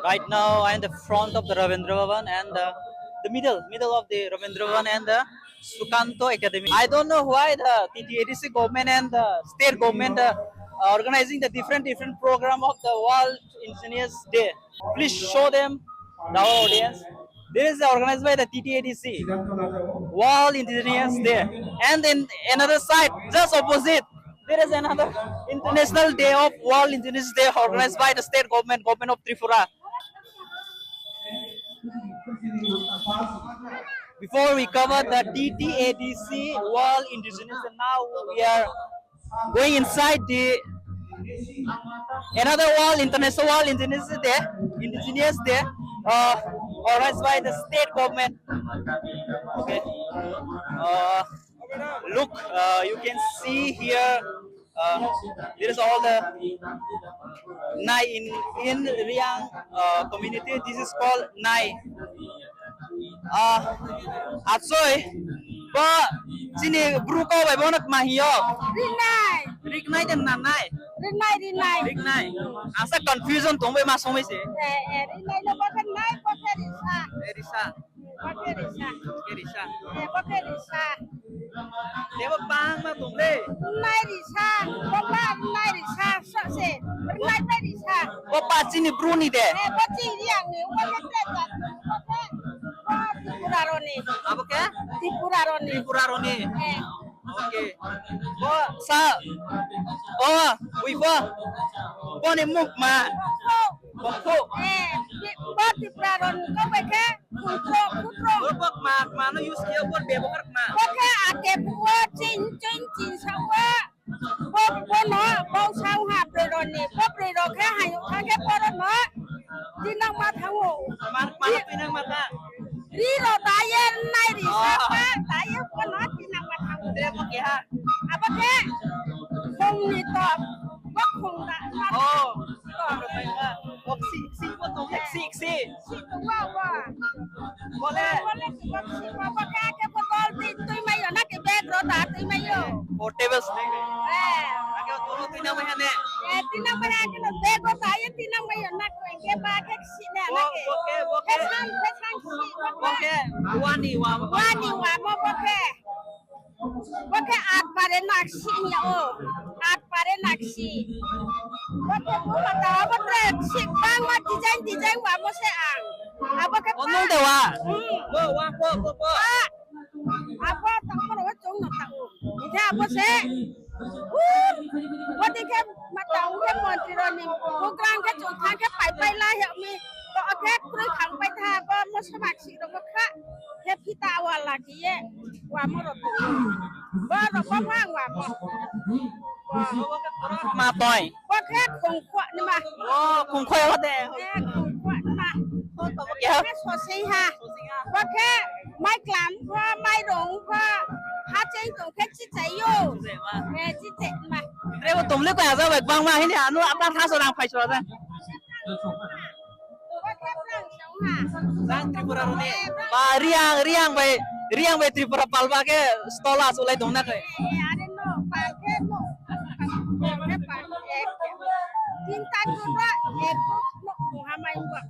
Right now, I'm in the front of the Ravindra Bhavan and the middle of the Ravindra Bhavan and the Sukanto Academy. I don't know why the TTADC government and the state government organizing the different program of the World Engineers Day. Please show them the our audience. This is organized by the TTADC World Engineers Day, and in another side, just opposite, there is another International Day of World Engineers Day organized by the state government of Tripura. Before we cover the TTADC World Indigenous, and now we are going inside the another World International World Indigenous Day, organized by the state government. Okay. Look, you can see here. There is all the Nai in Riang community. This is called Nai. Atsoy, ba sini bruko ba bonak mahio. Rinai, Rignai dan nanai. Rinai. Rignai. Asa confusion tong ba masong mai se. Rinai lo bakan nai pakai risa. Erisa, Pakai risa. Erisa. Pakai risa. Deba pang ma tong le. Nai risa. Bapak nai risa. Sose. Rinai pe risa. Ba pa sini bruni de. Baci riang ni. Pakai tekat. Pakai. Tipuraroni. Apa ke? Tipuraroni. Tripuraroni. Oke. Sa. Oh, wifa. Bone muk ma. Bokko. Buat tipuraron. Kau pakai kutro. Bok ma no use kia buat bebokar ma. Pakai ake buat cin sawa. Buat no bau sawa beroni. Buat beroni hayu kake poron no. Dinang matawo. Ma pinang mata. Riro tayer nai di sapa tayer pono dinang matawo. Deba ke ha. Apa ke? Kong ni top. Bak kong tak. Oh. Bok si buat tong si. Situ bawa. Boleh. Boleh bak si bawa ke ake botol itu mayo nak ke bag rota itu mayo. Portable snake. Agak tolo tinang mai hane. Tinang mana ke no bag rota ya tinang mayo nak ke bag ke sini nak ke. Boke. Pesan si. Boke. Wani wa. Wani wa mo boke. Boke at pare naksi ya o. At pare naksi. Boke mo mata boke si bang ma design wa mo se ang. Apa ke? Onong de wa. Bo. Apa tak mo wa chong na ta o. Ita apa se? Wati ke mata o ke mo ti ro ni. Program ke chong thang ke pai la ya mi. To ke kru khang pai tha ba mo smak si ro ko kha. Ke pita wa la ki ye. Wa mo ro tu. Ba ro ba phang wa mo. Ma toy. Wa ke khong khwa ni ma. Oh, kung khoy wa de. Khong khwa ni ma. Ya. Ke so si ha. Wa ke mai klam pha mai dong pha. Ha cheng tong ke chi chai yo. Chi chai ma. Deba tong le kwa za ba bang ma hin ya no apa tha so dang phai so da. Wa ke prang chong ha. Sang Tripura rone. Ba riang bai Tripura palba ke stola sulai dong na kai. Ada no pakai no. Pakai pakai. Tinta juga eko no Muhammad gua.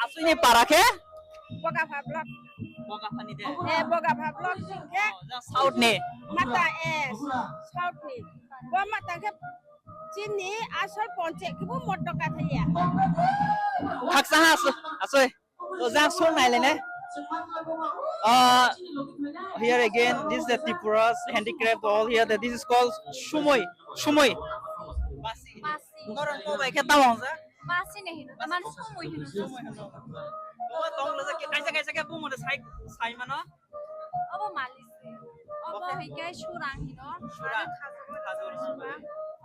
Asu ni para ke? Boga fablok. Boga pani de. Boga fablok ke South ni. mata south ni. Gua mata ke sini asal poncek ke bu modok kata ya. Hak sa asu. To jang sung nai le ne. Here again, this is the Tripura's handicraft all here. That this is called shumoi. Basi. Orang ko ba ke tawang sa? Masih nih, teman semua ini. Oh, tong le sa ke kaisa ke bu mo sai ma no. Apa malis? Apa hingga surang hino? Surang.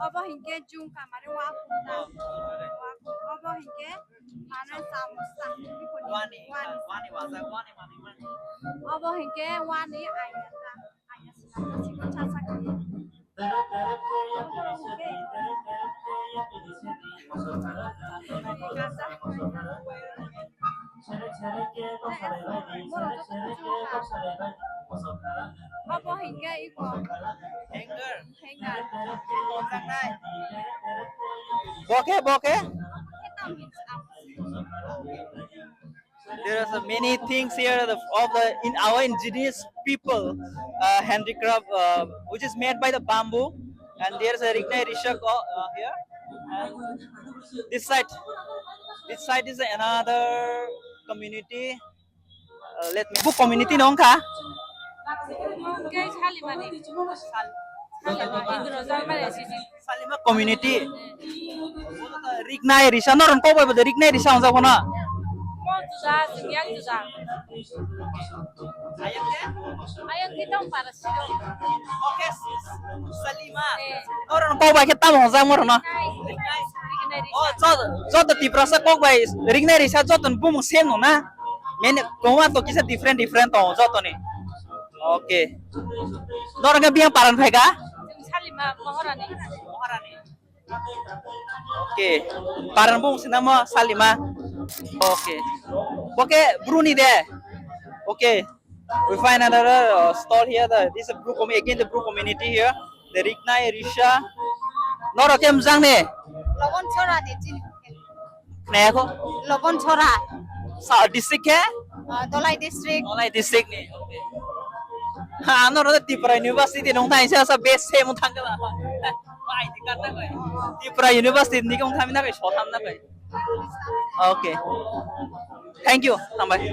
Apa hingga jung kamar wapuna? Apa hingga mana samusa? Wani wasa. Apa hingga wani ayat sih sikut casak. Apa hingga itu? Hanger. Hingga. Boke. Kita mix up. There are so many things here of the in our indigenous people handicraft, which is made by the bamboo. And there's a Rignai Rishak here. And this side is another community. Let me book community nong ka? cái Salimani Salima Indonesian mana sih Salima community. Rignai Rishak noron ko ba Rignai Rishak ang na. mau juga sekian juga Ayat ke? ayo kita para sih Okay, Salima. Noron ko ba kita mo sa mo na? Oh, zo the tiprasa kok bai Rignai Rishak zo ton bum sem no na. Men koma to kisa different to zo to ni. Okay. Noron ga biang paran phai ka? Salima Maharani Okay. Paran bung sinama Salima. Okay. Okay, Bruni there. Okay. We find another stall here. This is a Bru again the Bru community here. The Rignai Risha. Noro kem jang ne. Lobon chora di sini. Ne ko. Lobon chora. Sa district hai? Dolai district. Olay district ni. Okay. Ha, noro the Tripura University nong thai sa base same thang ka ba. Why di karna ko. Tripura University ni kong tham na ko, shot tham na ko. Okay. Thank you. Tambay.